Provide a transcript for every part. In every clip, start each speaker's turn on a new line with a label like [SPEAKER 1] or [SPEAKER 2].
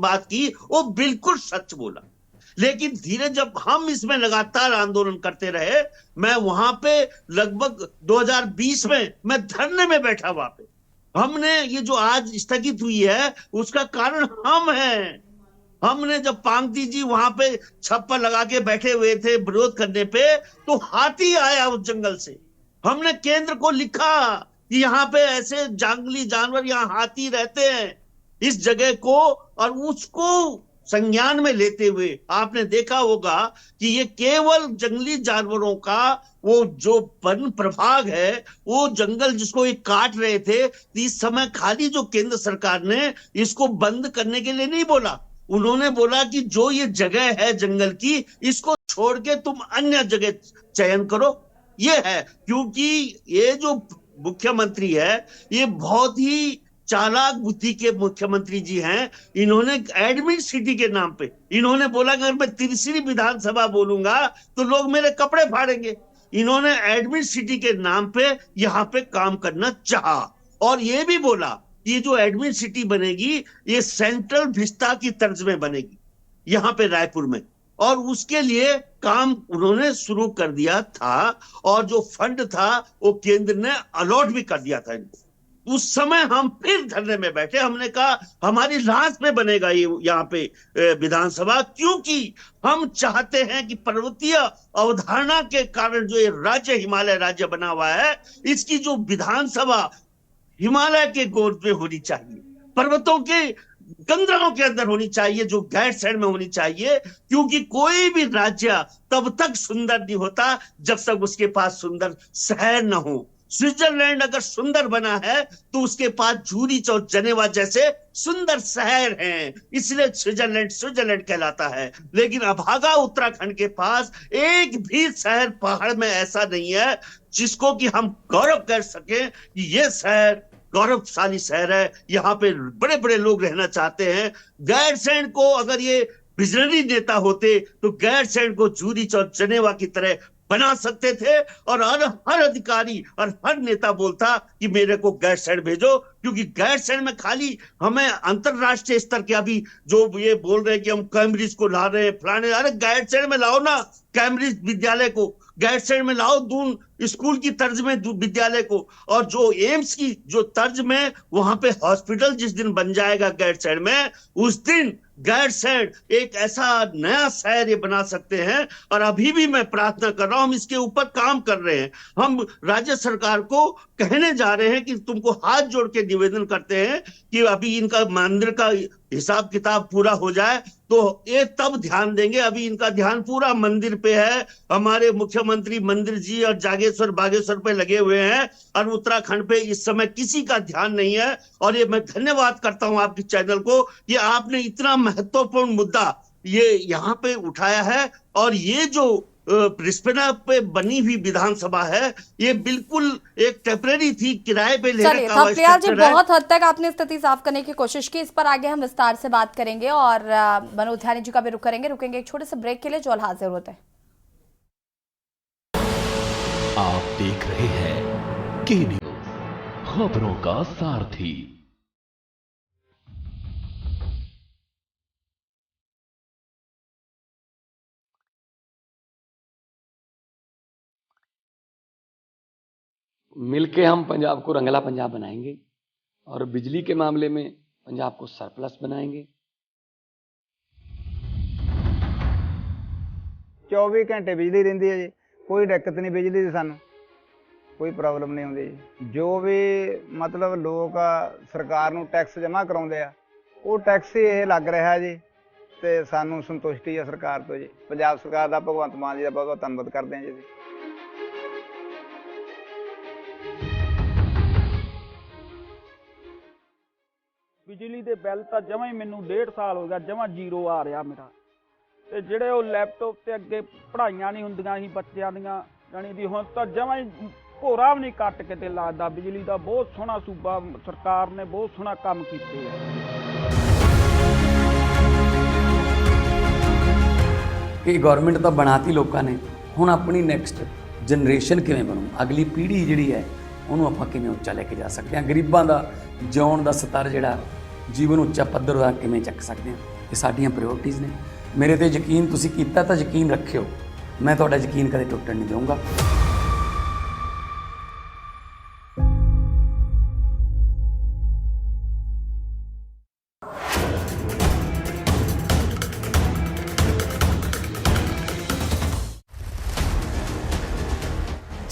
[SPEAKER 1] बात की वो बिल्कुल सच बोला। लेकिन धीरे जब हम इसमें लगातार आंदोलन करते रहे, मैं वहां पे लगभग 2020 में मैं धरने में बैठा वहां पे। हमने ये जो आज स्थगित हुई है उसका कारण हम हैं। हमने जब पांगती जी वहां पे छप्पर लगा के बैठे हुए थे विरोध करने पे, तो हाथी आया उस जंगल से। हमने केंद्र को लिखा कि यहाँ पे ऐसे जंगली जानवर, यहाँ हाथी रहते हैं इस जगह को, और उसको संज्ञान में लेते हुए आपने देखा होगा कि ये केवल जंगली जानवरों का वो जो वन प्रभाग है, वो जंगल जिसको ये काट रहे थे, इस समय खाली जो केंद्र सरकार ने इसको बंद करने के लिए नहीं बोला। उन्होंने बोला कि जो ये जगह है जंगल की, इसको छोड़ के तुम अन्य जगह चयन करो। ये है, क्योंकि ये जो मुख्यमंत्री है ये बहुत ही चालाक बुद्धि के मुख्यमंत्री जी हैं। इन्होंने एडमिट सिटी के नाम पे इन्होंने बोला कि अगर मैं तीसरी विधानसभा बोलूंगा तो लोग मेरे कपड़े फाड़ेंगे। इन्होंने एडमिट सिटी के नाम पे यहाँ पे काम करना चाहा, और ये भी बोला ये जो एडमिन सिटी बनेगी ये सेंट्रल विस्ता की तर्ज में बनेगी यहाँ पे रायपुर में, और उसके लिए काम उन्होंने शुरू कर दिया था, और जो फंड था वो केंद्र ने अलॉट भी कर दिया था इनको। उस समय हम फिर धरने में बैठे, हमने कहा हमारी लाश पे बनेगा ये यहाँ पे विधानसभा, क्योंकि हम चाहते हैं कि पर्वतीय अवधारणा के कारण जो ये राज्य हिमालय राज्य बना हुआ है, इसकी जो विधानसभा हिमालय के गोद में होनी चाहिए, पर्वतों के कंदरों के अंदर होनी चाहिए, जो गैरसैंण में होनी चाहिए। क्योंकि कोई भी राज्य तब तक सुंदर नहीं होता जब तक उसके पास सुंदर शहर न हो। स्विट्जरलैंड अगर सुंदर बना है तो उसके पास जूरिच और जनेवा जैसे सुंदर शहर हैं, इसलिए स्विट्जरलैंड स्विट्जरलैंड कहलाता है। लेकिन अभागा उत्तराखंड के पास एक भी शहर पहाड़ में ऐसा नहीं है जिसको कि हम गौरव कर सके कि ये शहर गौरवशाली शहर है, यहाँ पे बड़े बड़े लोग रहना चाहते हैं। गैरसैंण को अगर ये विजनरी नेता होते तो गैरसैंण को जूरिच और जनेवा की तरह बना सकते थे, और हर अधिकारी और हर नेता बोलता कि मेरे को गैरसैंण भेजो, क्योंकि गैरसैंण में खाली हमें अंतरराष्ट्रीय स्तर के अभी जो ये बोल रहे हैं कि हम कैम्ब्रिज को ला रहे हैं फलाने, अरे गैरसैंण में लाओ ना कैम्ब्रिज विद्यालय को, गैरसैंण में लाओ दून स्कूल की तर्ज में विद्यालय को, और जो एम्स की जो तर्ज में वहां पे हॉस्पिटल जिस दिन बन जाएगा गैरसैंण में, उस दिन गैरसैंण एक ऐसा नया शहर ये बना सकते हैं। और अभी भी मैं प्रार्थना कर रहा हूं, हम इसके ऊपर काम कर रहे हैं, हम राज्य सरकार को कहने जा रहे हैं कि तुमको हाथ जोड़ के निवेदन करते हैं कि अभी इनका मंदिर का हिसाब किताब पूरा हो जाए तो ये तब ध्यान देंगे। अभी इनका ध्यान पूरा मंदिर पे है, हमारे मुख्यमंत्री मंदिर जी और जागेश्वर बागेश्वर पे लगे हुए हैं, और उत्तराखंड पे इस समय किसी का ध्यान नहीं है। और ये मैं धन्यवाद करता हूं आपके चैनल को कि आपने इतना महत्वपूर्ण मुद्दा ये यहाँ पे उठाया है, और ये जो रिस्पना पे बनी हुई विधानसभा है ये बिल्कुल एक टेम्परेरी थी, किराए पे लेने का
[SPEAKER 2] थपलियाल जी बहुत हद तक आपने स्थिति साफ करने की कोशिश की, इस पर आगे हम विस्तार से बात करेंगे और मनोज ध्यानी जी का भी रुख करेंगे। रुकेंगे एक छोटे से ब्रेक के लिए, जो हाजिर होते हैं।
[SPEAKER 3] आप देख रहे हैं के न्यूज़, खबरों का सारथी।
[SPEAKER 4] मिलके हम पंजाब को रंगला पंजाब बनाएंगे, और बिजली के मामले में पंजाब को सरप्लस बनाएंगे।
[SPEAKER 5] 24 घंटे बिजली रहिंदी है जी, कोई दिक्कत नहीं बिजली की, सानू कोई प्रॉब्लम नहीं आउंदी जी। जो भी मतलब लोग सरकार नूं टैक्स जमा कराउंदे आ, वो टैक्स ही ये लग रहा जी, ते सानू संतुष्टि है सरकार तो जी। पंजाब सरकार दा भगवंत मान जी दा बहुत बहुत धन्नवाद करते हैं जी।
[SPEAKER 6] बिजली के बिल तो जमा ही मैनू 1.5 साल हो गया जमा जीरो आ रहा मेरा। तो जोड़े वो लैपटॉप से अगे पढ़ाइयां नहीं होंदियां सी बच्चों दियां, जानी दी हुण तो जमा ही भोरा भी नहीं कट के लगता। बिजली का बहुत सोहना सूबा सरकार ने बहुत सोहना काम कीते है।
[SPEAKER 4] कि गवर्नमेंट तो बनाती लोगों ने, हुण अपनी नैक्सट जनरेशन किवें बनू, अगली पीढ़ी जिहड़ी है उन्होंने आपां किवें उच्चा लैके जा सकते हैं, गरीबां दा जिउण दा स्तर जिहड़ा जीवन उच्चा पद्धर दा किवें चक सकते हैं। ਇਹ ਸਾਡੀਆਂ ਪ੍ਰਾਇੋਰਟੀਜ਼ ਨੇ। ਮੇਰੇ ਤੇ ਯਕੀਨ ਤੁਸੀਂ ਕੀਤਾ ਤਾਂ ਯਕੀਨ ਰੱਖਿਓ, ਮੈਂ ਤੁਹਾਡਾ ਯਕੀਨ ਕਦੇ ਟੁੱਟਣ ਨਹੀਂ ਦਊਂਗਾ।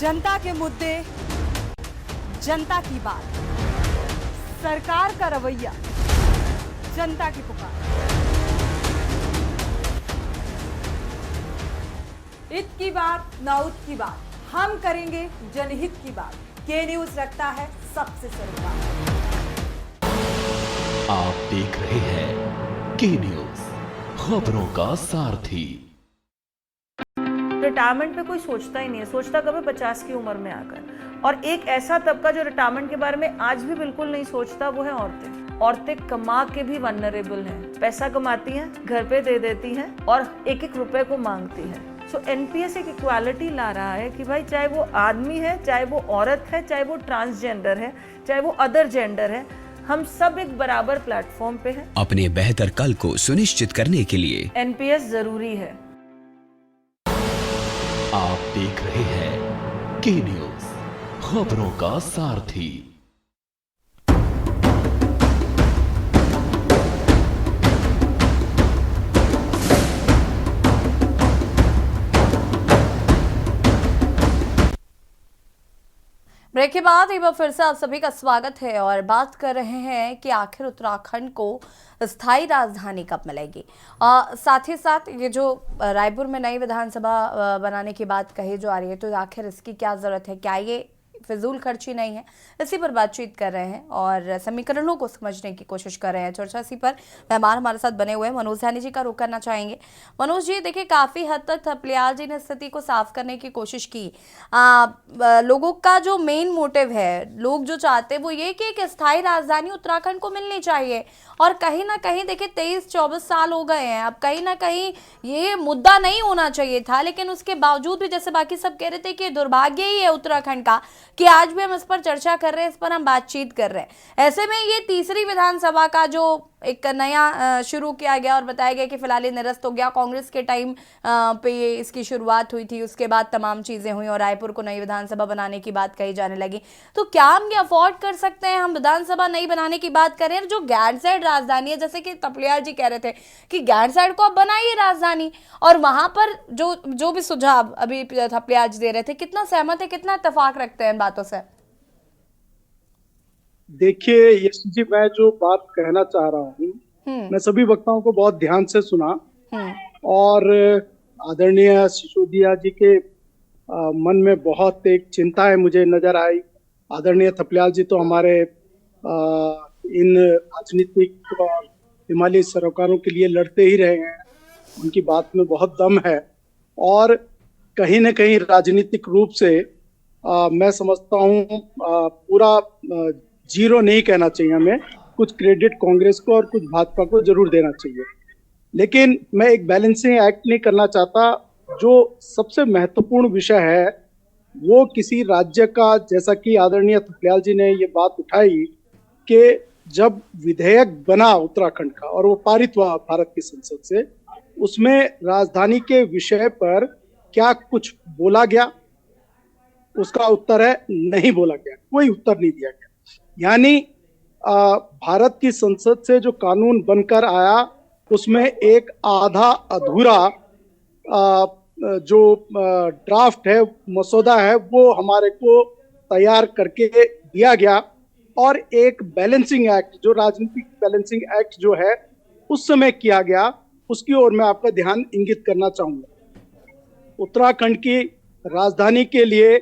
[SPEAKER 2] जनता के मुद्दे, जनता की बात, सरकार का रवैया, जनता की पुकार। इत की बात ना उत की बात, हम करेंगे जनहित की बात। के न्यूज रखता है सबसे सरोकार।
[SPEAKER 3] आप देख रहे हैं के न्यूज, खबरों का सारथी।
[SPEAKER 7] रिटायरमेंट पे कोई सोचता ही नहीं है, सोचता कभी 50 की उम्र में आकर। और एक ऐसा तबका जो रिटायरमेंट के बारे में आज भी बिल्कुल नहीं सोचता, वो है औरतें। औरतें कमा के भी वनरेबल हैं, पैसा कमाती हैं, घर पे दे देती हैं और एक एक रुपए को मांगती हैं। सो एनपीएस एक इक्वालिटी ला रहा है कि भाई चाहे वो आदमी है, चाहे वो औरत है, चाहे वो ट्रांसजेंडर है, चाहे वो अदर जेंडर है, हम सब एक बराबर प्लेटफॉर्म पे हैं।
[SPEAKER 8] अपने बेहतर कल को सुनिश्चित करने के लिए
[SPEAKER 7] एनपीएस जरूरी है।
[SPEAKER 3] आप देख रहे हैं के न्यूज, खबरों का सारथी।
[SPEAKER 2] ब्रेक के बाद एक बार फिर से आप सभी का स्वागत है और बात कर रहे हैं कि आखिर उत्तराखंड को स्थायी राजधानी कब मिलेगी। साथ ही साथ ये जो रायपुर में नई विधानसभा बनाने की बात कही जो आ रही है, तो आखिर इसकी क्या ज़रूरत है, क्या ये फिजूल खर्ची नहीं है, इसी पर बातचीत कर रहे हैं और समीकरणों को समझने की कोशिश कर रहे हैं। चर्चा इसी पर मेहमान हमारे साथ बने हुए हैं। मनोज ध्यानी जी का रुख करना चाहेंगे। मनोज जी, देखिए काफ़ी हद तक थपलियाल जी ने स्थिति को साफ करने की कोशिश की। लोगों का जो मेन मोटिव है, लोग जो चाहते हैं वो ये कि एक स्थायी राजधानी उत्तराखंड को मिलनी चाहिए। और कहीं ना कहीं देखिए 23-24 साल हो गए हैं, अब कहीं ना कहीं ये मुद्दा नहीं होना चाहिए था, लेकिन उसके बावजूद भी जैसे बाकी सब कह रहे थे कि दुर्भाग्य ही है उत्तराखंड का कि आज भी हम इस पर चर्चा कर रहे हैं, इस पर हम बातचीत कर रहे हैं। ऐसे में ये तीसरी विधानसभा का जो एक नया शुरू किया गया और बताया गया कि फिलहाल ये निरस्त हो गया, कांग्रेस के टाइम पे ये इसकी शुरुआत हुई थी, उसके बाद तमाम चीज़ें हुई और रायपुर को नई विधानसभा बनाने की बात कही जाने लगी। तो क्या हम ये अफोर्ड कर सकते हैं, हम विधानसभा नई बनाने की बात करें जो गैरसैंण राजधानी है, जैसे कि थपलियाल जी कह रहे थे कि गैरसैंण को अब बनाइए राजधानी, और वहां पर जो भी सुझाव अभी थपलियाल जी दे रहे थे, कितना सहमत है, कितना इत्तेफाक रखते हैं इन बातों से?
[SPEAKER 9] देखिए यशवी जी, मैं जो बात कहना चाह रहा हूँ, मैं सभी वक्ताओं को बहुत ध्यान से सुना और आदरणीय सिसोदिया जी के मन में बहुत एक चिंता है मुझे नजर आई। आदरणीय थपलियाल जी तो हमारे इन राजनीतिक और हिमालयी सरोकारों के लिए लड़ते ही रहे हैं, उनकी बात में बहुत दम है और कहीं न कहीं राजनीतिक रूप से मैं समझता हूँ पूरा जीरो नहीं कहना चाहिए, हमें कुछ क्रेडिट कांग्रेस को और कुछ भाजपा को जरूर देना चाहिए। लेकिन मैं एक बैलेंसिंग एक्ट नहीं करना चाहता। जो सबसे महत्वपूर्ण विषय है वो किसी राज्य का, जैसा कि आदरणीय थपलियाल जी ने ये बात उठाई कि जब विधेयक बना उत्तराखंड का और वो पारित हुआ भारत की संसद से, उसमें राजधानी के विषय पर क्या कुछ बोला गया? उसका उत्तर है नहीं बोला गया, कोई उत्तर नहीं दिया गया। यानी भारत की संसद से जो कानून बनकर आया उसमें एक आधा अधूरा जो ड्राफ्ट है, मसौदा है, वो हमारे को तैयार करके दिया गया और एक बैलेंसिंग एक्ट, जो राजनीतिक बैलेंसिंग एक्ट जो है उस समय किया गया, उसकी ओर मैं आपका ध्यान इंगित करना चाहूंगा। उत्तराखंड की राजधानी के लिए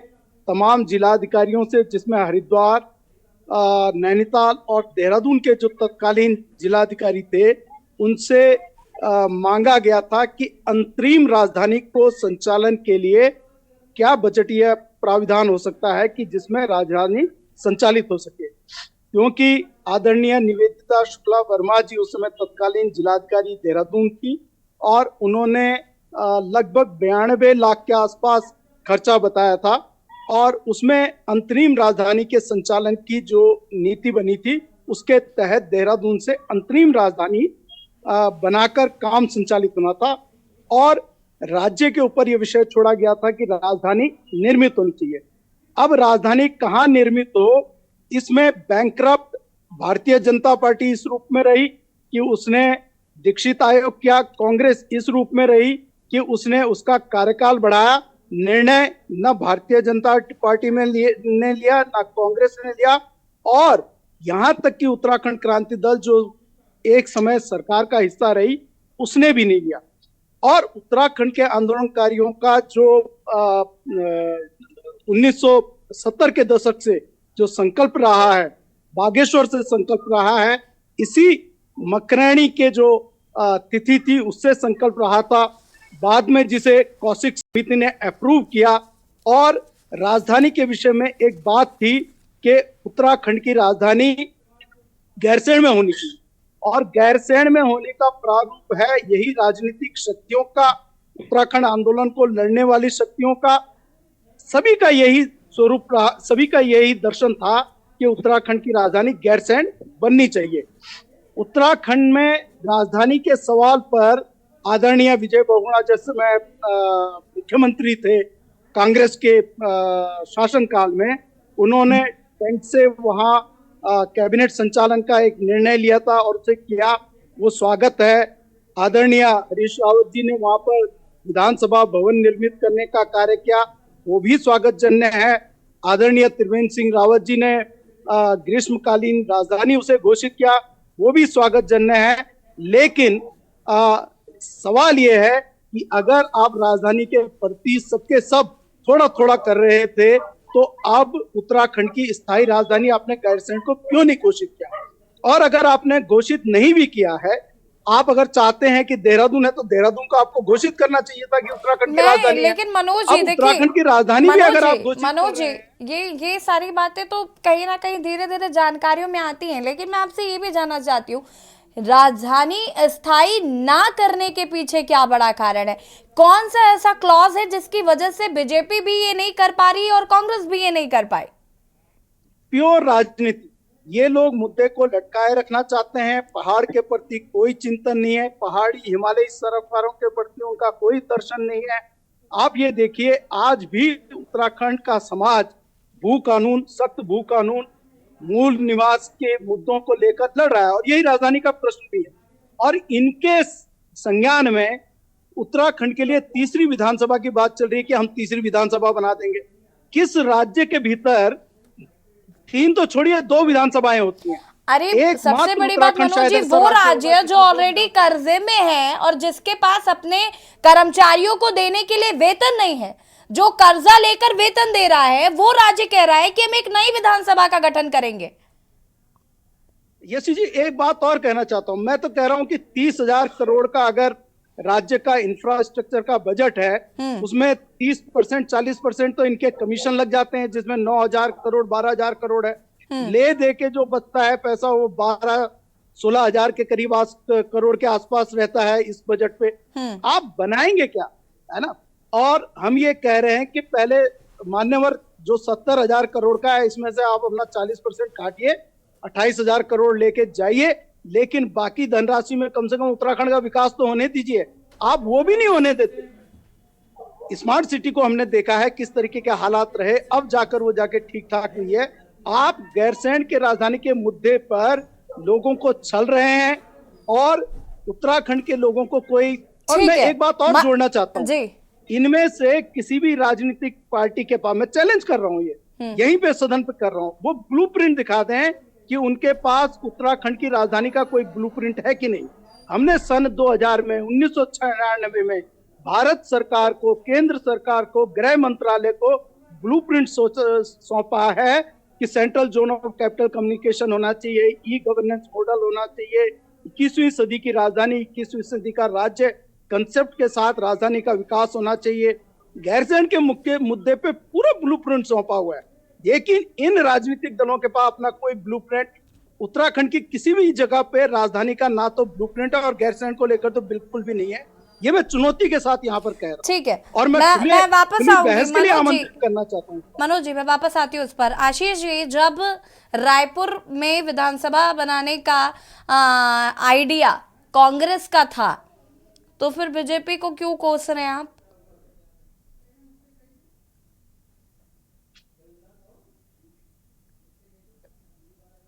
[SPEAKER 9] तमाम जिलाधिकारियों से, जिसमें हरिद्वार, नैनीताल और देहरादून के जो तत्कालीन जिलाधिकारी थे, उनसे मांगा गया था कि अंतरिम राजधानी को संचालन के लिए क्या बजटीय प्राविधान हो सकता है कि जिसमें राजधानी संचालित हो सके, क्योंकि आदरणीय निवेदिता शुक्ला वर्मा जी उस समय तत्कालीन जिलाधिकारी देहरादून थी और उन्होंने लगभग 92 लाख के आसपास खर्चा बताया था और उसमें अंतरिम राजधानी के संचालन की जो नीति बनी थी उसके तहत देहरादून से अंतरिम राजधानी बनाकर काम संचालित होना था और राज्य के ऊपर यह विषय छोड़ा गया था कि राजधानी निर्मित होनी चाहिए। अब राजधानी कहाँ निर्मित हो, इसमें बैंकरप्ट भारतीय जनता पार्टी इस रूप में रही कि उसने दीक्षित आयोग किया, कांग्रेस इस रूप में रही कि उसने उसका कार्यकाल बढ़ाया। निर्णय न भारतीय जनता पार्टी में ने लिया, न कांग्रेस ने लिया, और यहां तक कि उत्तराखंड क्रांति दल जो एक समय सरकार का हिस्सा रही, उसने भी नहीं लिया। और उत्तराखंड के आंदोलनकारियों का जो 1970 के दशक से जो संकल्प रहा है, बागेश्वर से संकल्प रहा है, इसी मकरैनी के जो तिथि थी उससे संकल्प रहा था, बाद में जिसे कौशिक समिति ने अप्रूव किया। और राजधानी के विषय में एक बात थी कि उत्तराखंड की राजधानी गैरसैंण में होनी चाहिए, और गैरसैंण में होने का प्रारूप है यही राजनीतिक शक्तियों का, उत्तराखंड आंदोलन को लड़ने वाली शक्तियों का, सभी का यही स्वरूप रहा, सभी का यही दर्शन था कि उत्तराखंड की राजधानी गैरसैंण बननी चाहिए। उत्तराखंड में राजधानी के सवाल पर आदरणीय विजय बहुगुणा जैसे मैं मुख्यमंत्री थे कांग्रेस के शासनकाल में, उन्होंने टेंट से वहां कैबिनेट संचालन का एक निर्णय लिया था और उसे किया, वो स्वागत है। आदरणीय हरीश रावत जी ने वहां पर विधानसभा भवन निर्मित करने का कार्य किया, वो भी स्वागतजन्य है। आदरणीय त्रिवेंद्र सिंह रावत जी ने ग्रीष्मकालीन राजधानी उसे घोषित किया, वो भी स्वागतजन्य है। लेकिन सवाल ये है कि अगर आप राजधानी के प्रति सबके सब थोड़ा थोड़ा कर रहे थे, तो अब उत्तराखंड की स्थायी राजधानी आपने गैरसैंण को क्यों नहीं घोषित किया? और अगर आपने घोषित नहीं भी किया है, आप अगर चाहते हैं कि देहरादून है तो देहरादून को आपको घोषित करना चाहिए था कि उत्तराखंड की राजधानी है।
[SPEAKER 2] लेकिन मनोज जी देखिए,
[SPEAKER 9] उत्तराखंड की राजधानी भी अगर आप घोषित
[SPEAKER 2] मनोज जी ये सारी बातें तो कहीं ना कहीं धीरे धीरे जानकारियों में आती हैं, लेकिन मैं आपसे ये भी जानना चाहती हूँ, राजधानी स्थायी ना करने के पीछे क्या बड़ा कारण है? कौन सा ऐसा क्लॉज है जिसकी वजह से बीजेपी भी ये नहीं कर पा रही और कांग्रेस भी ये नहीं कर पाई?
[SPEAKER 9] प्योर राजनीति, ये लोग मुद्दे को लटकाए रखना चाहते हैं। पहाड़ के प्रति कोई चिंतन नहीं है, पहाड़ी हिमालयी सरोवरों के प्रति उनका कोई दर्शन नहीं है। आप ये देखिए, आज भी उत्तराखंड का समाज भू कानून, सख्त भू कानून, मूल निवास के मुद्दों को लेकर लड़ रहा है, और यही राजधानी का प्रश्न भी है। और इनके संज्ञान में उत्तराखंड के लिए तीसरी विधानसभा की बात चल रही है कि हम तीसरी विधानसभा बना देंगे। किस राज्य के भीतर, तीन तो छोड़िए, 2 विधानसभाएं होती हैं।
[SPEAKER 2] अरे सबसे बड़ी बात मनोज जी, वो राज्य जो ऑलरेडी कर्जे में है और जिसके पास अपने कर्मचारियों को देने के लिए वेतन नहीं है, जो कर्जा लेकर वेतन दे रहा है, वो राज्य कह रहा है कि हम एक नई विधानसभा का गठन करेंगे।
[SPEAKER 9] यशी जी, एक बात और कहना चाहता हूं, मैं तो कह रहा हूं कि 30,000 करोड़ का अगर राज्य का इंफ्रास्ट्रक्चर का बजट है, उसमें 30% 40% तो इनके कमीशन लग जाते हैं, जिसमें 9,000 करोड़ 12,000 करोड़ है। ले दे के जो बचता है पैसा, वो 12-16,000 के करीब करोड़ के आसपास रहता है इस बजट पे। आप बनाएंगे क्या, है ना? और हम ये कह रहे हैं कि पहले मान्यवर जो 70,000 करोड़ का है, इसमें से आप अपना 40% काटिए, 28,000 करोड़ लेके जाइए, लेकिन बाकी धनराशि में कम से कम उत्तराखंड का विकास तो होने दीजिए। आप वो भी नहीं होने देते। स्मार्ट सिटी को हमने देखा है किस तरीके के हालात रहे, अब जाकर वो जाके ठीक ठाक हुई है। आप गैरसैंण के राजधानी के मुद्दे पर लोगों को छल रहे हैं और उत्तराखंड के लोगों को कोई, और मैं एक बात और जोड़ना चाहता हूँ, इनमें से किसी भी राजनीतिक पार्टी के पास, मैं चैलेंज कर रहा हूँ, ये यहीं पे सदन पे कर रहा हूँ, वो ब्लूप्रिंट दिखा दें कि उनके पास उत्तराखंड की राजधानी का कोई ब्लूप्रिंट है कि नहीं। हमने सन 2000 में 1996 में भारत सरकार को, केंद्र सरकार को, गृह मंत्रालय को ब्लूप्रिंट सौंपा है कि central zone of capital communication होना चाहिए, ई गवर्नेंस मॉडल होना चाहिए, 21वीं सदी की राजधानी, 21वीं सदी का राज्य कंसेप्ट के साथ राजधानी का विकास होना चाहिए। गैरसैंण के मुख्य मुद्दे पे पूरा ब्लूप्रिंट सौंपा हुआ है, लेकिन इन राजनीतिक दलों के पास अपना कोई ब्लूप्रिंट उत्तराखंड की किसी भी जगह पे राजधानी का ना तो ब्लूप्रिंट है और गैरसैंण को लेकर तो बिल्कुल भी नहीं है। ये मैं चुनौती के साथ यहाँ पर कह रहा हूँ।
[SPEAKER 2] ठीक है,
[SPEAKER 9] और मैं वापस बहस के लिए आमंत्रित करना चाहता हूँ।
[SPEAKER 2] मनोज जी, मैं वापस आती हूँ उस पर। आशीष जी, जब रायपुर में विधानसभा बनाने का आइडिया कांग्रेस का था, तो फिर बीजेपी को क्यों कोस रहे हैं आप?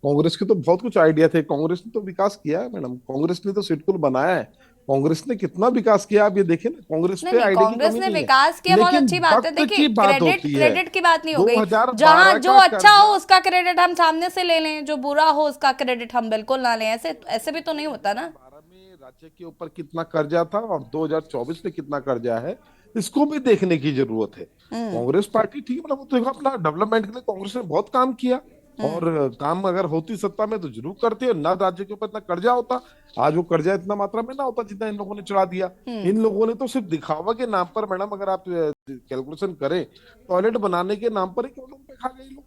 [SPEAKER 10] कांग्रेस के तो बहुत कुछ आइडिया थे, कांग्रेस ने तो विकास किया है मैडम, कांग्रेस ने तो सिडकुल बनाया है, कांग्रेस ने कितना विकास किया आप ये देखें ना, कांग्रेस पे आइडिया की
[SPEAKER 2] कांग्रेस
[SPEAKER 10] कमी
[SPEAKER 2] ने
[SPEAKER 10] नहीं है।
[SPEAKER 2] विकास किया, बहुत
[SPEAKER 10] लेकिन
[SPEAKER 2] अच्छी बात है।
[SPEAKER 10] वक्त
[SPEAKER 2] देखिए
[SPEAKER 10] की बात
[SPEAKER 2] क्रेडिट
[SPEAKER 10] होती है।
[SPEAKER 2] क्रेडिट की बात नहीं हो गई,
[SPEAKER 10] 2012
[SPEAKER 2] जहां जो
[SPEAKER 10] का
[SPEAKER 2] अच्छा हो उसका क्रेडिट हम सामने से ले लें, जो बुरा हो उसका क्रेडिट हम बिल्कुल ना लें, ऐसे ऐसे भी तो नहीं होता ना।
[SPEAKER 10] 2012 में राज्य के ऊपर कितना कर्जा था और 2024 में कितना कर्जा है, इसको भी देखने की जरूरत है। कांग्रेस पार्टी ठीक है, मतलब देखो अपना डेवलपमेंट के लिए कांग्रेस ने बहुत काम किया, और काम अगर होती सत्ता में तो जरूर करती है, ना राज्य के ऊपर इतना कर्जा होता, आज वो कर्जा इतना मात्रा में ना होता जितना इन लोगों ने चढ़ा दिया। इन लोगों ने तो सिर्फ दिखावा के नाम पर मैडम, अगर आप कैलकुलेशन करें, टॉयलेट बनाने के नाम पर ही करोड़ों रुपए खा गए लोग।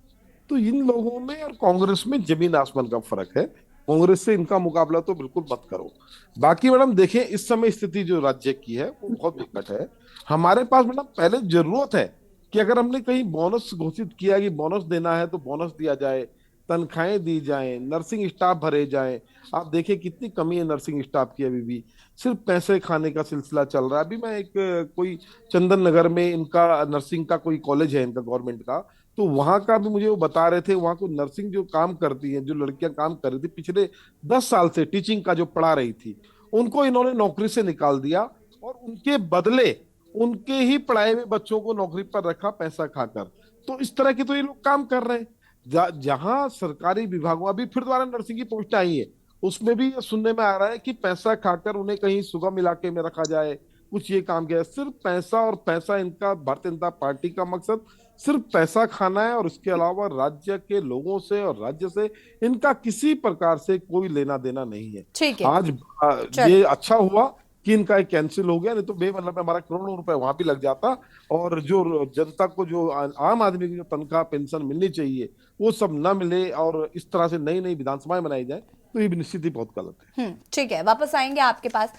[SPEAKER 10] तो इन लोगों में और कांग्रेस में जमीन आसमान का फर्क है, कांग्रेस से इनका मुकाबला तो बिल्कुल मत करो। बाकी मैडम देखें, इस समय स्थिति जो राज्य की है वो बहुत विकट है। हमारे पास मैडम पहले जरूरत है कि अगर हमने कहीं बोनस घोषित किया कि बोनस देना है तो बोनस दिया जाए, तनख्वाहें दी जाएं, नर्सिंग स्टाफ भरे जाएं। आप देखिए कितनी कमी है नर्सिंग स्टाफ की, अभी भी सिर्फ पैसे खाने का सिलसिला चल रहा है। अभी मैं एक कोई चंदन नगर में इनका नर्सिंग का कोई कॉलेज है इनका गवर्नमेंट का, तो वहां का भी मुझे वो बता रहे थे, वहां को नर्सिंग जो काम करती है, जो लड़कियां काम कर रही थी पिछले 10 साल से टीचिंग का जो पढ़ा रही थी, उनको इन्होंने नौकरी से निकाल दिया और उनके बदले उनके ही पढ़ाए हुए बच्चों को नौकरी पर रखा पैसा खाकर। तो इस तरह के तो ये लोग काम कर रहे हैं। जहां सरकारी विभागों, अभी फिर दोबारा नर्सिंग की पोस्ट आई है, उसमें भी ये सुनने में आ रहा है कि पैसा खाकर उन्हें कहीं सुगम इलाके में रखा जाए, कुछ ये काम किया। सिर्फ पैसा और पैसा, इनका भारतीय जनता पार्टी का मकसद सिर्फ पैसा खाना है, और इसके अलावा राज्य के लोगों से और राज्य से इनका किसी प्रकार से कोई लेना देना नहीं है।
[SPEAKER 2] ठीक है,
[SPEAKER 10] आज ये अच्छा हुआ कि इनका एक कैंसिल हो गया, नहीं तो बेमतलब हमारा करोड़ों रुपए वहां भी लग जाता, और जो जनता को, जो आम आदमी की जो तनख्वाह पेंशन मिलनी चाहिए वो सब न मिले, और इस तरह से नई नई विधानसभाएं बनाई जाए, तो ये निश्चित ही बहुत गलत है।
[SPEAKER 2] ठीक है, वापस आएंगे आपके पास।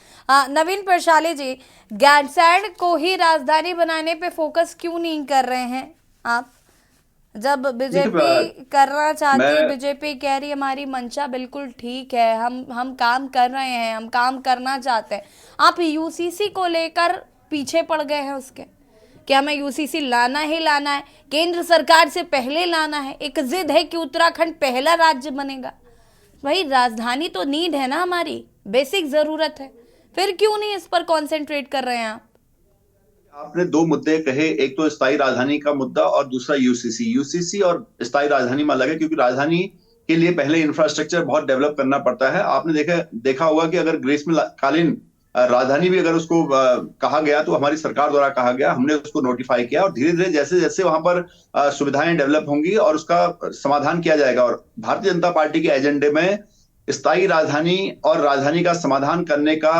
[SPEAKER 2] नवीन प्रशाले जी, गैरसैंण को ही राजधानी बनाने पे फोकस क्यों नहीं कर रहे हैं आप? जब बीजेपी करना चाहती है, बीजेपी कह रही है हमारी मंशा बिल्कुल ठीक है, हम काम कर रहे हैं, हम काम करना चाहते हैं, आप यूसीसी को लेकर पीछे पड़ गए हैं उसके, कि हमें यूसीसी लाना ही लाना है, केंद्र सरकार से पहले लाना है, एक जिद है कि उत्तराखंड पहला राज्य बनेगा। भाई राजधानी तो नीड है ना, हमारी बेसिक जरूरत है, फिर क्यों नहीं इस पर कॉन्सेंट्रेट कर रहे हैं आप?
[SPEAKER 11] आपने दो मुद्दे कहे, एक तो स्थायी राजधानी का मुद्दा और दूसरा यूसीसी। यूसीसी और स्थायी राजधानी में अलग है, क्योंकि राजधानी के लिए पहले इंफ्रास्ट्रक्चर बहुत डेवलप करना पड़ता है। आपने देखा होगा कि अगर ग्रीष्मकालीन राजधानी भी अगर उसको कहा गया तो हमारी सरकार द्वारा कहा गया, हमने उसको नोटिफाई किया, और धीरे धीरे जैसे जैसे वहां पर सुविधाएं डेवलप होंगी और उसका समाधान किया जाएगा। और भारतीय जनता पार्टी के एजेंडे में स्थायी राजधानी और राजधानी का समाधान करने का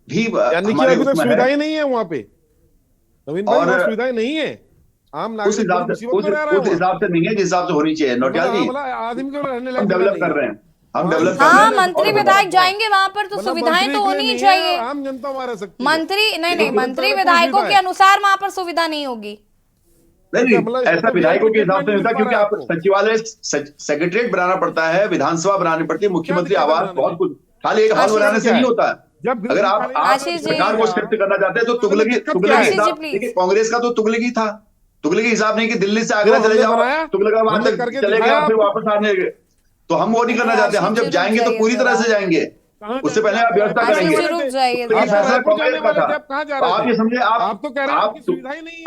[SPEAKER 11] भी
[SPEAKER 10] हमारे सुविधाएं नहीं है वहां पे, नवीन भाई, और सुविधाएं नहीं है, आम नागरिक
[SPEAKER 11] उस हिसाब से नहीं है जिस हिसाब से होनी चाहिए। नोटियाल जी, हम डेवलप कर रहे हैं, हम डेवलप कर रहे हैं।
[SPEAKER 2] मंत्री विधायक जाएंगे वहां पर तो सुविधाएं तो होनी ही चाहिए।
[SPEAKER 10] आम जनता वहां रह सकती है।
[SPEAKER 2] मंत्री नहीं, मंत्री विधायकों के अनुसार वहां पर सुविधा नहीं होगी।
[SPEAKER 11] नहीं, ऐसा विधायकों के हिसाब से नहीं होता, क्योंकि आप सचिवालय सेक्रेटरीट बनाना पड़ता है, विधानसभा बनानी पड़ती है, मुख्यमंत्री आवास, बहुत कुछ, खाली एक हॉल बनाने से नहीं होता है। अगर आप सरकार को शिफ्ट करना चाहते हैं तो तुगलकी हिसाब, देखिए कांग्रेस का तो तुगलकी था, तुगलकी हिसाब नहीं कि दिल्ली से आगरा चले जाओ, तुगलकाबाद तक चले गए फिर वापस आने गए, तो हम वो नहीं करना चाहते। हम जब जाएंगे तो पूरी तरह से जाएंगे, उससे पहले आप व्यवस्था करेंगे। तो ये फैसला कांग्रेस का था। आप ये समझे,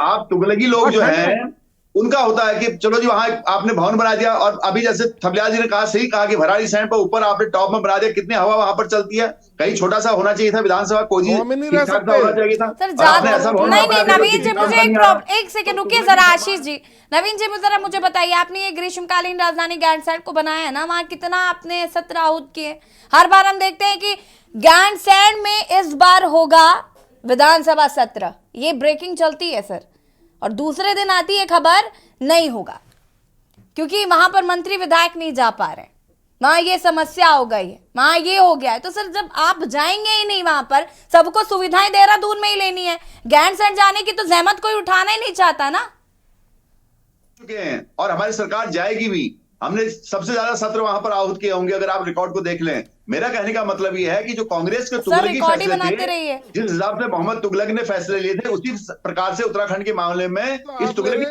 [SPEAKER 11] आप तुगलकी लोग जो हैं उनका होता है कि चलो जी वहां आपने भवन बना दिया, और अभी जैसे थपलियाल जी ने कहा, सही कहा कि भराड़ी सैंड पर ऊपर आपने टॉप में बना दिया, कितनी हवा वहां पर चलती है, कहीं छोटा सा होना चाहिए था विधानसभा, कोजी ठीक ठाक सा होना चाहिए था।
[SPEAKER 2] नहीं, नवीन जी मुझे एक सेकंड रुकिए जरा, आशीष जी, नवीन जी जरा मुझे बताइए, आपने ये ग्रीष्मकालीन राजधानी गैरसैंण को बनाया है ना, वहां कितना आपने सत्र आहूत किए? हर बार हम देखते हैं कि गैरसैंण में इस बार होगा विधानसभा सत्र, ये ब्रेकिंग चलती है सर, और दूसरे दिन आती है खबर नहीं होगा, क्योंकि वहां पर मंत्री विधायक नहीं जा पा रहे, वहां ये समस्या हो गई है, वहां ये हो गया है। तो सर जब आप जाएंगे ही नहीं वहां पर, सबको सुविधाएं देहरादून में ही लेनी है, गैरसैंण जाने की तो जहमत कोई उठाना ही नहीं चाहता ना।
[SPEAKER 11] चुके हैं और हमारी सरकार जाएगी भी, हमने सबसे ज्यादा सत्र वहां पर आहूत किए होंगे अगर आप रिकॉर्ड को देख लें। मेरा कहने का मतलब ये है कि जो कांग्रेस के तुगलकी फैसले थे, जिस हिसाब से मोहम्मद तुगलक ने फैसले लिए थे, उसी प्रकार से उत्तराखंड के मामले में इस तुगलकी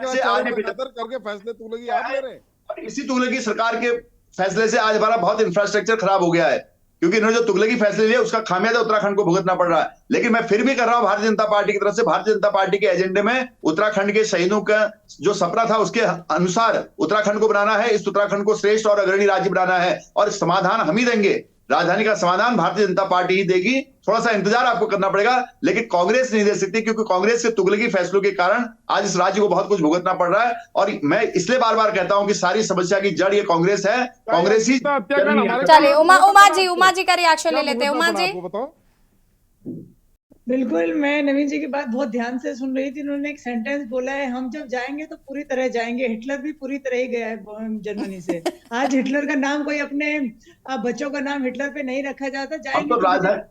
[SPEAKER 11] से आज
[SPEAKER 10] करके फैसले तुगलकी आप ले रहे हैं।
[SPEAKER 11] इसी तुगलकी सरकार के फैसले से आज हमारा बहुत इंफ्रास्ट्रक्चर खराब हो गया है, क्योंकि इन्होंने जो तुगलकी फैसले लिए उसका खामियाजा उत्तराखंड को भुगतना पड़ रहा है। लेकिन मैं फिर भी कर रहा हूं भारतीय जनता पार्टी की तरफ से, भारतीय जनता पार्टी के एजेंडे में उत्तराखंड के शहीदों का जो सपना था उसके अनुसार उत्तराखंड को बनाना है, इस उत्तराखंड को श्रेष्ठ और अग्रणी राज्य बनाना है, और समाधान हम ही देंगे। राजधानी का समाधान भारतीय जनता पार्टी ही देगी। थोड़ा सा इंतजार आपको करना पड़ेगा, लेकिन कांग्रेस नहीं दे सकती, क्योंकि कांग्रेस के तुगलकी फैसलों के कारण आज इस राज्य को बहुत कुछ भुगतना पड़ रहा है। और मैं इसलिए बार बार कहता हूं कि सारी समस्या की जड़ ये कांग्रेस है, कांग्रेस ही।
[SPEAKER 2] चलिए उमा जी का रिएक्शन ले लेते हैं। उमा जी,
[SPEAKER 12] बिल्कुल, मैं नवीन जी की बात बहुत ध्यान से सुन रही थी। उन्होंने एक सेंटेंस बोला है, हम जब जाएंगे तो पूरी तरह जाएंगे। हिटलर भी पूरी तरह ही गया है जर्मनी से। आज हिटलर का नाम कोई अपने बच्चों का नाम हिटलर पे नहीं रखा जाता।
[SPEAKER 11] जाएंगे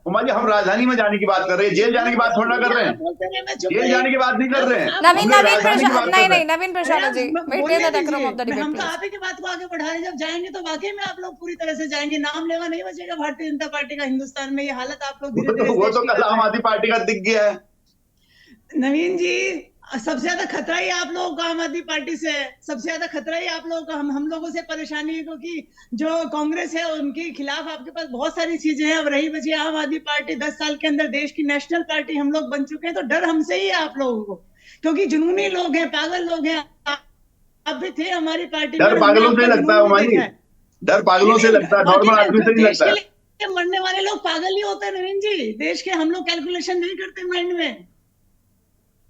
[SPEAKER 11] उमा जी, हम राजधानी में जाने की बात कर रहे हैं, जेल जाने की बात थोड़ा कर रहे हैं, जेल जाने की बात नहीं कर रहे हैं।
[SPEAKER 2] नवीन प्रसाद जी,
[SPEAKER 12] हम तो आप ही की बात को आगे बढ़ा रहे हैं। जब जाएंगे तो वाकई में आप लोग पूरी तरह से जाएंगे, नाम लेवा नहीं बचेगा भारतीय जनता पार्टी का हिंदुस्तान में। ये हालत आप लोग
[SPEAKER 11] वो तो कल आम आदमी पार्टी का दिख गया है।
[SPEAKER 12] नवीन जी, सबसे ज्यादा खतरा ही आप लोगों को आम आदमी पार्टी से है। सबसे ज्यादा खतरा ही आप लोगों को हम लोगों से परेशानी है, क्योंकि जो कांग्रेस है उनके खिलाफ आपके पास बहुत सारी चीजें हैं। अब रही बची आम आदमी पार्टी, 10 साल के अंदर देश की नेशनल पार्टी हम लोग बन चुके हैं। तो डर हमसे ही है आप लोगों को, क्योंकि जुनूनी लोग हैं, पागल लोग हैं। आप भी थे हमारी पार्टी में।
[SPEAKER 11] डर पागलों से लगता है उमा जी, डर पागलों से लगता है, नॉर्मल आदमी से नहीं लगता है।
[SPEAKER 12] मरने वाले लोग पागल ही होते हैं नवीन जी। देश के हम लोग कैलकुलेशन नहीं करते माइंड में।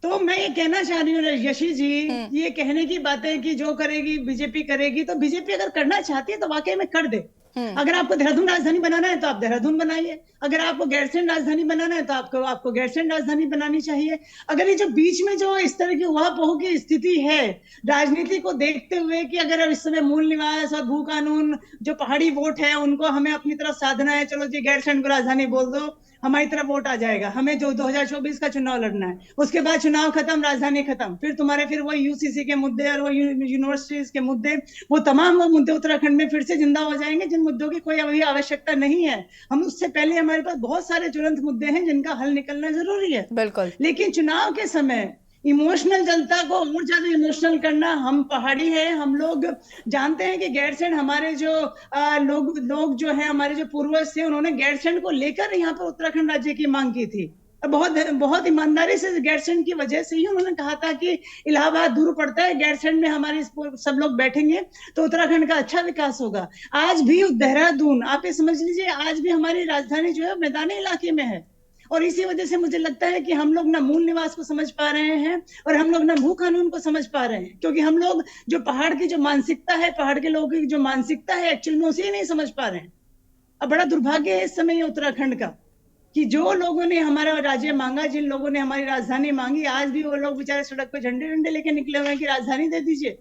[SPEAKER 12] तो मैं ये कहना चाह रही हूँ यशी जी, ये कहने की बातें कि जो करेगी बीजेपी करेगी, तो बीजेपी अगर करना चाहती है तो वाकई में कर दे। अगर आपको देहरादून राजधानी बनाना है तो आप देहरादून बनाइए। अगर आपको गैरसैंण राजधानी बनाना है तो आपको गैरसैंण राजधानी बनानी चाहिए। अगर ये जो बीच में जो इस तरह की उहापोह की स्थिति है राजनीति को देखते हुए कि अगर अब इस समय मूल निवास और भू कानून जो पहाड़ी वोट है उनको हमें अपनी तरफ साधना है, चलो जी गैरसैंण को राजधानी बोल दो, हमारी तरफ वोट आ जाएगा। हमें जो 2024 का चुनाव लड़ना है, उसके बाद चुनाव खत्म, राजधानी खत्म, फिर वो यूसीसी के मुद्दे और वो यूनिवर्सिटीज के मुद्दे, वो तमाम वो मुद्दे उत्तराखंड में फिर से जिंदा हो जाएंगे, जिन मुद्दों की कोई अभी आवश्यकता नहीं है। हम उससे पहले हमारे पास बहुत सारे ज्वलंत मुद्दे हैं जिनका हल निकलना जरूरी है।
[SPEAKER 2] बिल्कुल।
[SPEAKER 12] लेकिन चुनाव के समय इमोशनल जनता को और ज्यादा इमोशनल करना, हम पहाड़ी है, हम लोग जानते हैं कि गैरसैंण हमारे जो लोग जो है हमारे जो पूर्वज थे, उन्होंने गैरसैंण को लेकर यहाँ पर उत्तराखंड राज्य की मांग की थी। बहुत ईमानदारी से गैरसैंण की वजह से ही उन्होंने कहा था कि इलाहाबाद दूर पड़ता है, गैरसैंण में हमारे सब लोग बैठेंगे तो उत्तराखंड का अच्छा विकास होगा। आज भी देहरादून, आप ये समझ लीजिए, आज भी हमारी राजधानी जो है मैदानी इलाके में है। और इसी वजह से मुझे लगता है कि हम लोग ना मूल निवास को समझ पा रहे हैं और हम लोग ना भू कानून को समझ पा रहे हैं, क्योंकि हम लोग जो पहाड़ की जो मानसिकता है, पहाड़ के लोगों की जो मानसिकता है, एक्चुअल में उसे नहीं समझ पा रहे हैं। अब बड़ा दुर्भाग्य है इस समय उत्तराखंड का कि जो लोगों ने हमारा राज्य मांगा, जिन लोगों ने हमारी राजधानी मांगी, आज भी वो लोग बेचारे सड़क पे झंडे झंडे लेके निकले हुए हैं कि राजधानी दे दीजिए।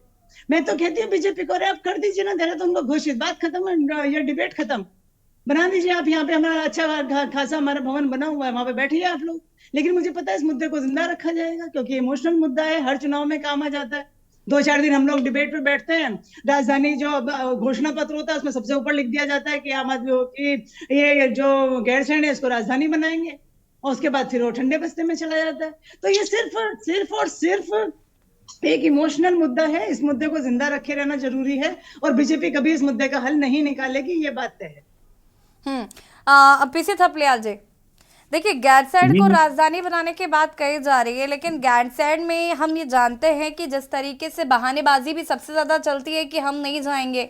[SPEAKER 12] मैं तो कहती हूँ बीजेपी को, अरे आप कर दीजिए ना देहरादून को घोषित, बात खत्म, ये डिबेट खत्म, बना दीजिए आप। यहाँ पे हमारा अच्छा खासा हमारा भवन बना हुआ है, वहां पे बैठिए आप लोग। लेकिन मुझे पता है इस मुद्दे को जिंदा रखा जाएगा, क्योंकि इमोशनल मुद्दा है, हर चुनाव में काम आ जाता है। 2-4 दिन हम लोग डिबेट पे बैठते हैं, राजधानी जो घोषणा पत्र होता है उसमें सबसे ऊपर लिख दिया जाता है कि आम आदमी की ये जो गैरसैंण है इसको राजधानी बनाएंगे, और उसके बाद फिर वो ठंडे बस्ते में चला जाता है। तो ये सिर्फ एक इमोशनल मुद्दा है। इस मुद्दे को जिंदा रखे रहना जरूरी है, और बीजेपी कभी इस मुद्दे का हल नहीं निकालेगी, ये बात तय है।
[SPEAKER 2] पीसी थपलियाल जी, देखिए गैरसैंण को राजधानी बनाने की बात कही जा रही है, लेकिन गैरसैंण में हम ये जानते हैं कि जिस तरीके से बहानेबाजी भी सबसे ज्यादा चलती है कि हम नहीं जाएंगे,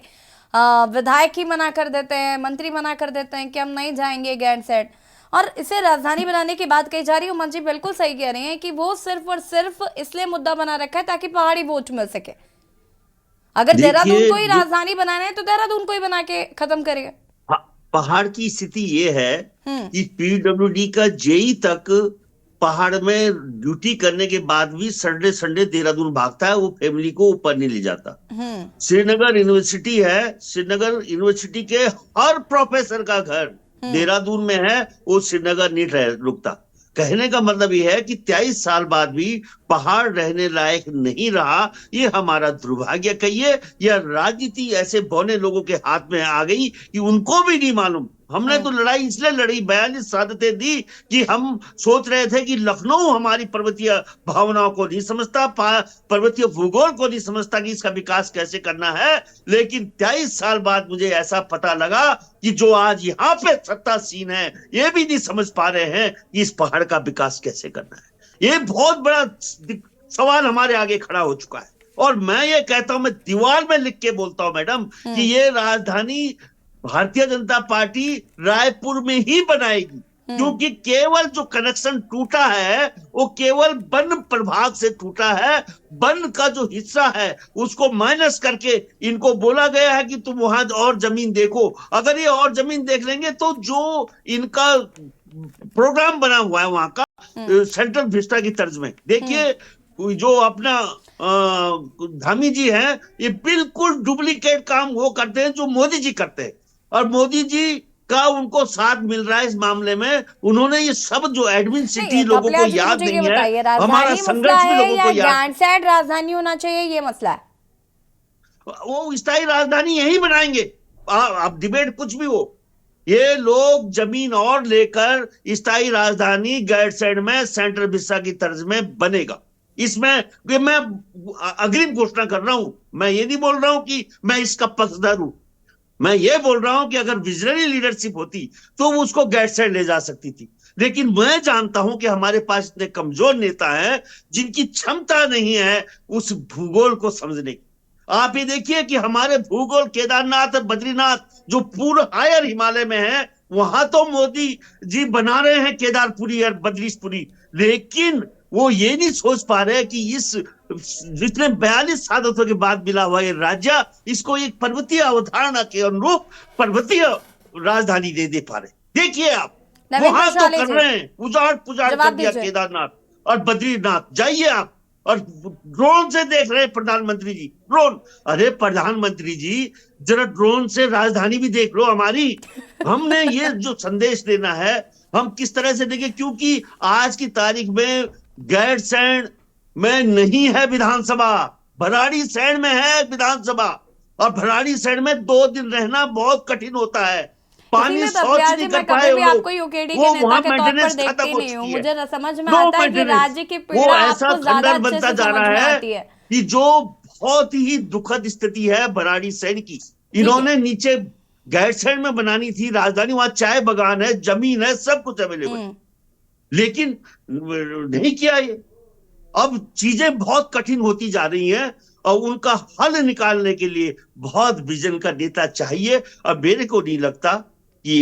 [SPEAKER 2] विधायक ही मना कर देते हैं, मंत्री मना कर देते हैं कि हम नहीं जाएंगे गैरसैंण, और इसे राजधानी बनाने की बात कही जा रही है। उमन जी बिल्कुल सही कह रहे हैं कि वो सिर्फ और सिर्फ इसलिए मुद्दा बना रखा है ताकि पहाड़ी वोट मिल सके। अगर देहरादून को ही राजधानी बनाना है तो देहरादून को ही बना के खत्म करेगा।
[SPEAKER 1] पहाड़ की स्थिति ये है कि पीडब्ल्यूडी का जेई तक पहाड़ में ड्यूटी करने के बाद भी संडे देहरादून भागता है, वो फैमिली को ऊपर नहीं ले जाता। श्रीनगर यूनिवर्सिटी है, श्रीनगर यूनिवर्सिटी के हर प्रोफेसर का घर देहरादून में है, वो श्रीनगर नहीं रुकता। कहने का मतलब यह है कि 23 साल बाद भी पहाड़ रहने लायक नहीं रहा। ये हमारा दुर्भाग्य कहिए या राजनीति ऐसे बौने लोगों के हाथ में आ गई कि उनको भी नहीं मालूम। हमने तो लड़ाई इसलिए लड़ी, 42 शहादतें दी कि हम सोच रहे थे कि लखनऊ हमारी पर्वतीय भावनाओं को नहीं समझता, पर्वतीय भूगोल को नहीं समझता कि इसका विकास कैसे करना है। लेकिन 23 साल बाद मुझे ऐसा पता लगा कि जो आज यहाँ पे सत्तासीन है ये भी नहीं समझ पा रहे हैं कि इस पहाड़ का विकास कैसे करना है। ये बहुत बड़ा सवाल हमारे आगे खड़ा हो चुका है। और मैं ये कहता हूं, मैं दीवार में लिख के बोलता हूं मैडम कि ये राजधानी भारतीय जनता पार्टी रायपुर में ही बनाएगी, क्योंकि केवल जो कनेक्शन टूटा है वो केवल वन प्रभाग से टूटा है। वन का जो हिस्सा है उसको माइनस करके इनको बोला गया है कि तुम वहां और जमीन देखो। अगर ये और जमीन देख लेंगे तो जो इनका प्रोग्राम बना हुआ है वहां का सेंट्रल विस्टा की तर्ज में, देखिए जो अपना धामी जी हैं ये बिल्कुल डुप्लीकेट काम वो करते हैं जो मोदी जी करते हैं, और मोदी जी का उनको साथ मिल रहा है इस मामले में। उन्होंने ये सब जो एडमिन सिटी लोगों को याद नहीं है, हमारा संघर्ष भी लोगों को याद।
[SPEAKER 2] राजधानी होना चाहिए, ये मसला है।
[SPEAKER 1] वो स्थायी राजधानी यही बनाएंगे, आप डिबेट कुछ भी हो। ये लोग जमीन और लेकर स्थायी राजधानी गैरसैंण में सेंट्रल विस्टा की तर्ज में बनेगा। इसमें मैं अग्रिम घोषणा कर रहा हूं, मैं ये नहीं बोल रहा हूं कि मैं इसका पक्षधर हूं। मैं ये बोल रहा हूं कि अगर विजनरी लीडरशिप होती तो वो उसको गैरसैंण ले जा सकती थी। लेकिन मैं जानता हूं कि हमारे पास इतने कमजोर नेता हैं जिनकी क्षमता नहीं है उस भूगोल को समझने की। आप ये देखिए कि हमारे भूगोल केदारनाथ और बद्रीनाथ जो पूर्व हायर हिमालय में है, वहां तो मोदी जी बना रहे हैं केदारपुरी और बद्रीशपुरी, लेकिन वो ये नहीं सोच पा रहे कि इस जितने 42 शहादतों के बाद मिला हुआ ये राज्य, इसको एक पर्वतीय अवधारणा के अनुरूप पर्वतीय राजधानी दे पा रहे। देखिए आप वहां तो कर रहे हैं, पुजाड़ कर दिया केदारनाथ और बद्रीनाथ। जाइए आप और ड्रोन से देख रहे हैं प्रधानमंत्री जी, ड्रोन। अरे प्रधानमंत्री जी जरा ड्रोन से राजधानी भी देख लो हमारी। हमने ये जो संदेश देना है हम किस तरह से देंगे, क्योंकि आज की तारीख में गैरसैंण में नहीं है विधानसभा, भराड़ीसैंण में है विधानसभा, और भराड़ीसैंण में 2 दिन रहना बहुत कठिन होता है। पानी सोच नहीं कर पाए वो
[SPEAKER 2] आपको यूकेडी के नेता के तौर पर देखती नहीं हूं, मुझे समझ में आता है कि राज्य की पीड़ा आपको ज्यादा अच्छे से समझ में आती है
[SPEAKER 1] कि जो बहुत ही दुखद स्थिति है भराड़ीसैंण की। इन्होंने नीचे गैरसैंण में बनानी थी राजधानी, वहां चाय बागान है, जमीन है, सब कुछ अवेलेबल, लेकिन नहीं किया ये। अब चीजें बहुत कठिन होती जा रही हैं और उनका हल निकालने के लिए बहुत विजन का नेता चाहिए, और मेरे को नहीं लगता कि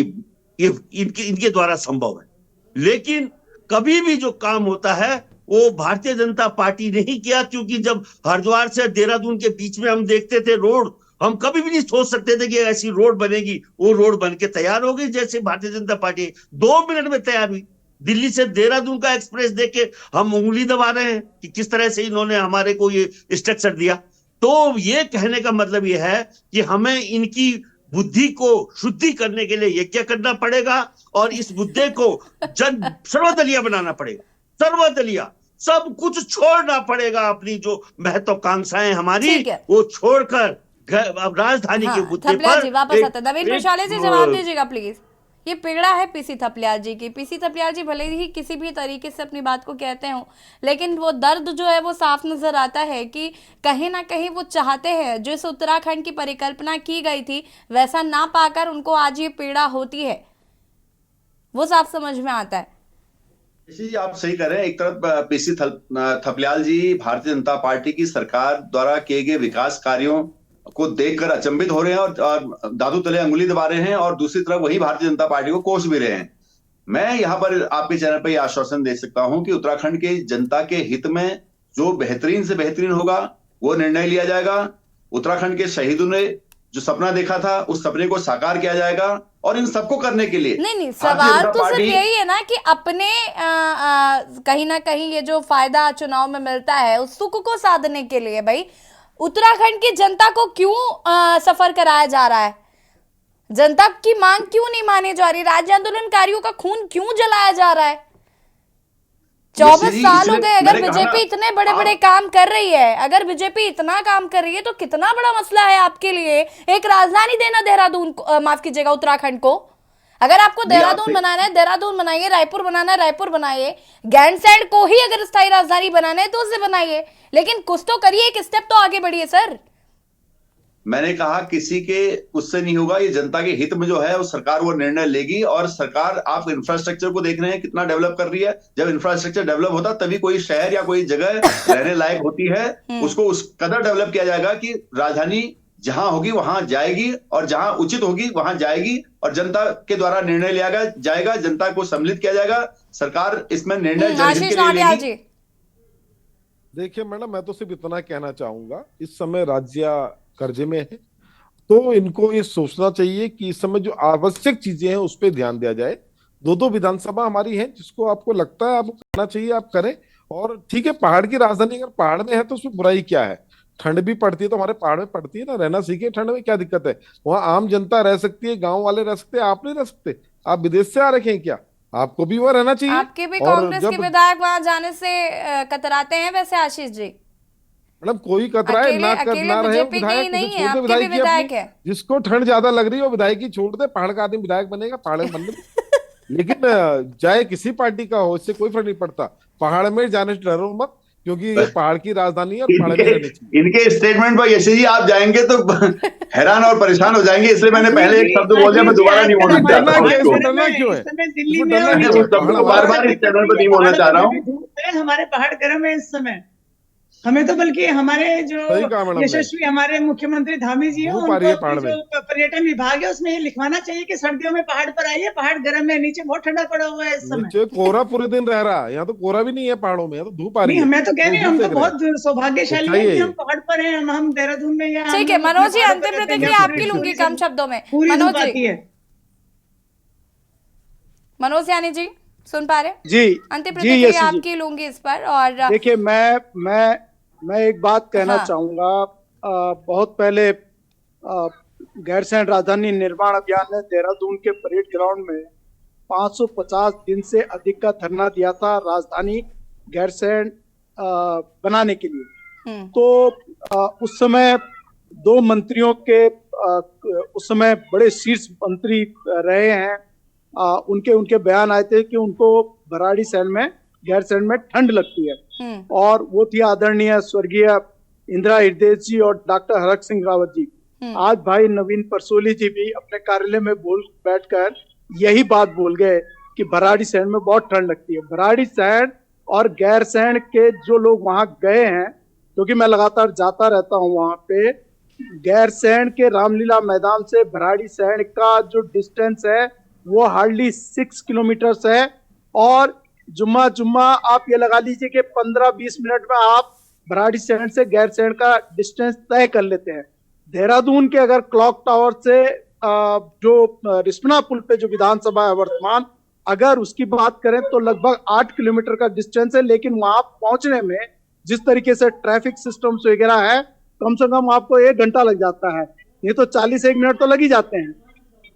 [SPEAKER 1] इनके द्वारा संभव है। लेकिन कभी भी जो काम होता है वो भारतीय जनता पार्टी ने ही किया, क्योंकि जब हरिद्वार से देहरादून के बीच में हम देखते थे रोड, हम कभी भी नहीं सोच सकते थे कि ऐसी रोड बनेगी। वो रोड बन के तैयार हो गई, जैसे भारतीय जनता पार्टी 2 मिनट में तैयार हुई। दिल्ली से देहरादून का एक्सप्रेस देख के हम उंगली दबा रहे हैं कि किस तरह से इन्होंने हमारे को ये स्ट्रक्चर दिया। तो ये कहने का मतलब ये है कि हमें इनकी बुद्धि को शुद्धि करने के लिए यज्ञ करना पड़ेगा, और इस मुद्दे को सर्वदलीय बनाना पड़ेगा। सर्वदलीय, सब कुछ छोड़ना पड़ेगा। अपनी जो महत्वाकांक्षाएं हमारी वो छोड़कर अब राजधानी के मुद्दे पर
[SPEAKER 2] वापस आते। नवीन प्रशाले जी जवाब दीजिएगा प्लीज। ये पीड़ा है पीसी थपलियाल जी की। पीसी थपलियाल जी भले ही किसी भी तरीके से अपनी बात को कहते हो, लेकिन वो दर्द जो है वो साफ नजर आता है कि कहीं ना कहीं वो चाहते हैं जो इस उत्तराखंड की परिकल्पना की गई थी वैसा ना पाकर उनको आज ये पीड़ा होती है, वो साफ समझ में आता है।
[SPEAKER 11] जी आप सही कह रहे हैं। एक तरफ पीसी थपलियाल जी भारतीय जनता पार्टी की सरकार द्वारा किए गए विकास कार्यों को देखकर अचंभित हो रहे हैं और दादू तले अंगुली दबा रहे हैं, और दूसरी तरफ वही भारतीय जनता पार्टी को कोस भी रहे हैं। मैं यहाँ पर आपके चैनल पर यह आश्वासन दे सकता हूं कि उत्तराखंड के जनता के हित में जो बेहतरीन से बेहतरीन होगा वो निर्णय लिया जाएगा। उत्तराखंड के शहीदों ने जो सपना देखा था उस सपने को साकार किया जाएगा, और इन सबको करने के लिए
[SPEAKER 2] नहीं सवाल तो सिर्फ यही है ना कि अपने कहीं ना कहीं ये जो फायदा चुनाव में मिलता है उस सुख को साधने के लिए भाई उत्तराखंड की जनता को क्यों सफर कराया जा रहा है? जनता की मांग क्यों नहीं मानी जा रही? राज्य आंदोलनकारियों का खून क्यों जलाया जा रहा है? 24 साल हो गए। अगर बीजेपी इतने बड़े बड़े काम कर रही है, अगर बीजेपी इतना काम कर रही है, तो कितना बड़ा मसला है आपके लिए एक राजधानी देना देहरादून को, माफ कीजिएगा उत्तराखंड को। अगर आपको देहरादून बनाना है देहरादून बनाइए, रायपुर बनाना है रायपुर बनाइए, गैरसैंण को ही अगर स्थायी राजधानी बनाना है तो उसे बनाइए, लेकिन कुछ तो करिए, एक स्टेप तो आगे बढ़िए सर।
[SPEAKER 11] मैंने कहा किसी के उससे नहीं होगा, ये जनता के हित में जो है वो सरकार वो निर्णय लेगी। और सरकार, आप इंफ्रास्ट्रक्चर को देख रहे हैं कितना डेवलप कर रही है। जब इंफ्रास्ट्रक्चर डेवलप होता तभी कोई शहर या कोई जगह रहने लायक होती है। उसको उस कदर डेवलप किया जाएगा कि राजधानी जहां होगी वहां जाएगी, और जहां उचित होगी वहां जाएगी, और जनता के द्वारा निर्णय लिया जाएगा, जनता को सम्मिलित किया जाएगा। सरकार इसमें निर्णय जनहित के लिए लेगी।
[SPEAKER 10] देखिए मैडम, मैं तो सिर्फ इतना कहना चाहूंगा, इस समय राज्य कर्जे में है, तो इनको ये सोचना चाहिए कि इस समय जो आवश्यक चीजें हैं उस पर ध्यान दिया जाए। दो विधानसभा हमारी है, जिसको आपको लगता है आपको करना चाहिए आप करें। और ठीक है, पहाड़ की राजधानी अगर पहाड़ में है तो उसमें बुराई क्या है? ठंड भी पड़ती है तो हमारे पहाड़ में पड़ती है ना, रहना सीखे ठंड में, क्या दिक्कत है? वहां आम जनता रह सकती है, गांव वाले रह सकते हैं, आप नहीं रह सकते? आप विदेश से आ रखे हैं क्या? आपको भी वह रहना चाहिए।
[SPEAKER 2] आपके भी कांग्रेस के विधायक वहां जाने से कतराते हैं वैसे आशीष जी?
[SPEAKER 10] मतलब कोई कतराए ना रहे विधायक है। जिसको ठंड ज्यादा लग रही है वो विधायकी छोड़ दे, पहाड़ का आदमी विधायक बनेगा, पहाड़ में बनने लेकिन चाहे किसी पार्टी का हो, इससे कोई फर्क नहीं पड़ता। पहाड़ में जाने से डरो मत, क्योंकि ये पहाड़ की राजधानी है और पहाड़ में रहने चाहिए।
[SPEAKER 11] इनके स्टेटमेंट पर यशस्वी जी आप जाएंगे तो हैरान और परेशान हो जाएंगे, इसलिए मैंने पहले एक शब्द बोल दिया, मैं दोबारा नहीं बोलना चाहता हूँ।
[SPEAKER 10] क्यों है
[SPEAKER 11] बार इस चैनल पर नहीं बोलना चाह रहा हूँ।
[SPEAKER 12] हमारे पहाड़ गर्म है इस समय, हमें तो बल्कि हमारे जो यशस्वी हमारे मुख्यमंत्री धामी जी हैं, उनको जो पर्यटन विभाग है उसमें ये लिखवाना चाहिए कि सर्दियों में पहाड़ पर आइए, पहाड़ गर्म है, नीचे बहुत ठंडा पड़ा हुआ है इस समय।
[SPEAKER 10] कोहरा पूरे दिन रह रहा है, यहाँ तो कोहरा भी नहीं है पहाड़ों में, तो धूप आ रही है।
[SPEAKER 12] मैं तो कह रही हूँ हम तो बहुत सौभाग्यशाली हैं कि हम पहाड़ पर हैं, हम देहरादून में।
[SPEAKER 2] ठीक है मनोज जी, अंतिम प्रतिक्रिया आपकी लूंगी कम शब्दों में। मनोज यानी जी सुन पा रहे?
[SPEAKER 9] जी,
[SPEAKER 2] अंतिम प्रतिक्रिया आपकी लूंगी इस पर। और
[SPEAKER 9] देखिए मैं एक बात कहना चाहूंगा। बहुत पहले गैरसैंण राजधानी निर्माण अभियान ने देहरादून के परेड ग्राउंड में 550 दिन से अधिक का धरना दिया था राजधानी गैरसैंण बनाने के लिए। तो उस समय दो मंत्रियों के उस समय बड़े शीर्ष मंत्री रहे हैं, उनके बयान आए थे कि उनको भराड़ीसैंण में गैरसैंण में ठंड लगती है, और वो थी आदरणीय स्वर्गीय इंदिरा हृदय जी और डॉक्टर हरक सिंह रावत जी। आज भाई नवीन परसोली जी भी अपने कार्यालय में बैठकर यही बात बोल गए कि भराड़ीसैंण में बहुत ठंड लगती है। भराड़ीसैंण और गैरसैंण के जो लोग वहां गए हैं, क्योंकि मैं लगातार जाता रहता हूं वहां पे, गैरसैंण के रामलीला मैदान से भराड़ीसैंण का जो डिस्टेंस है वो हार्डली 6 किलोमीटर है, और जुम्मा आप ये लगा लीजिए कि 15-20 मिनट में आप भराड़ीसैंण से गैरसैंण का डिस्टेंस तय कर लेते हैं। देहरादून के अगर क्लॉक टावर से जो रिस्पना पुल पे जो विधानसभा है वर्तमान, अगर उसकी बात करें तो लगभग 8 किलोमीटर का डिस्टेंस है, लेकिन वहां पहुंचने में जिस तरीके से ट्रैफिक सिस्टम्स वगैरह है, कम से कम आपको 1 घंटा लग जाता है, नहीं तो 40-1 मिनट तो लग ही जाते हैं।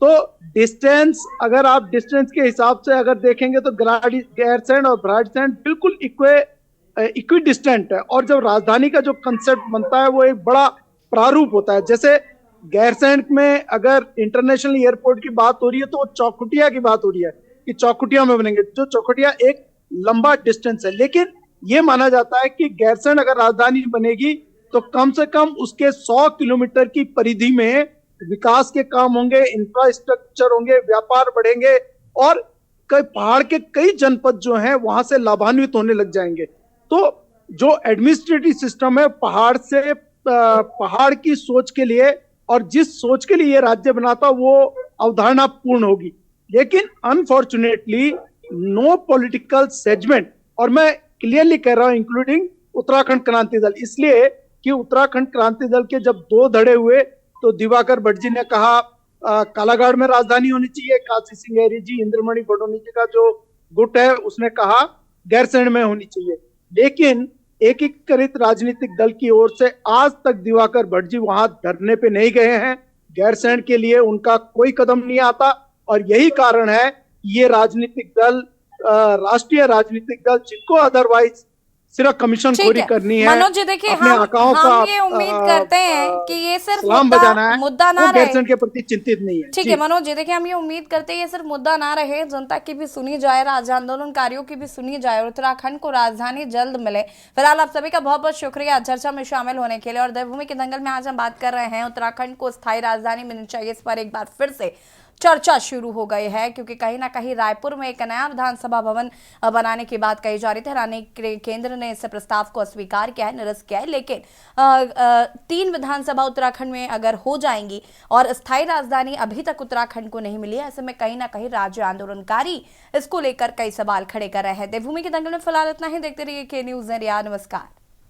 [SPEAKER 9] तो डिस्टेंस, अगर आप डिस्टेंस के हिसाब से अगर देखेंगे तो गैरसैंण और भराड़ीसैंण बिल्कुल इक्वी डिस्टेंट है। और जब राजधानी का जो कंसेप्ट बनता है वो एक बड़ा प्रारूप होता है। जैसे गैरसैंण में अगर इंटरनेशनल एयरपोर्ट की बात हो रही है तो वो चौखुटिया की बात हो रही है कि चौखुटिया में बनेंगे, जो चौखुटिया एक लंबा डिस्टेंस है। लेकिन ये माना जाता है कि गैरसैंण अगर राजधानी बनेगी तो कम से कम उसके 100 किलोमीटर की परिधि में विकास के काम होंगे, इंफ्रास्ट्रक्चर होंगे, व्यापार बढ़ेंगे, और पहाड़ के कई जनपद जो हैं वहां से लाभान्वित होने लग जाएंगे। तो जो एडमिनिस्ट्रेटिव सिस्टम है पहाड़ की सोच के लिए, और जिस सोच के लिए ये राज्य बना था, वो अवधारणा पूर्ण होगी। लेकिन अनफॉर्चुनेटली नो पॉलिटिकल सेगमेंट, और मैं क्लियरली कह रहा हूं इंक्लूडिंग उत्तराखंड क्रांति दल, इसलिए कि उत्तराखंड क्रांति दल के जब 2 धड़े हुए तो दिवाकर भट्ट जी ने कहा कालागढ़ में राजधानी होनी चाहिए, काशी सिंह हरी जी, इंद्रमणि बडोनी जी का जो गुट है उसने कहा गैरसैंण में होनी चाहिए। लेकिन एकीकृत राजनीतिक दल की ओर से आज तक दिवाकर भट्ट जी वहां धरने पे नहीं गए हैं, गैरसैंण के लिए उनका कोई कदम नहीं आता, और यही कारण है ये राजनीतिक दल राष्ट्रीय राजनीतिक दल जिनको अदरवाइज सिर्फ कमीशन खोरी करनी है,
[SPEAKER 2] मनोज जी देखिए हम ये उम्मीद करते हैं कि ये सिर्फ मुद्दा ना रहे,
[SPEAKER 9] गैरसैंण के प्रति चिंतित नहीं है।
[SPEAKER 2] ठीक है मनोज जी देखिए हम ये उम्मीद करते हैं ये सिर्फ मुद्दा ना रहे, जनता की भी सुनी जाए, राज्य आंदोलनकारियों की भी सुनी जाए और उत्तराखंड को राजधानी जल्द मिले। फिलहाल आप सभी का बहुत बहुत शुक्रिया चर्चा में शामिल होने के लिए। और देवभूमि के दंगल में आज हम बात कर रहे हैं उत्तराखंड को स्थायी राजधानी मिलनी चाहिए, इस पर एक बार फिर से चर्चा शुरू हो गई है, क्योंकि कहीं ना कहीं रायपुर में एक नया विधानसभा भवन बनाने की बात कही जा रही थी। हरियाणा केंद्र ने इस प्रस्ताव को अस्वीकार किया है, निरस्त किया है, लेकिन 3 विधानसभा उत्तराखंड में अगर हो जाएंगी और स्थायी राजधानी अभी तक उत्तराखंड को नहीं मिली है, ऐसे में कहीं ना कहीं राज्य आंदोलनकारी इसको लेकर कई सवाल खड़े कर रहे हैं। देवभूमि के दंगल में फिलहाल इतना ही। देखते रहिए के न्यूज़ इंडिया। नमस्कार।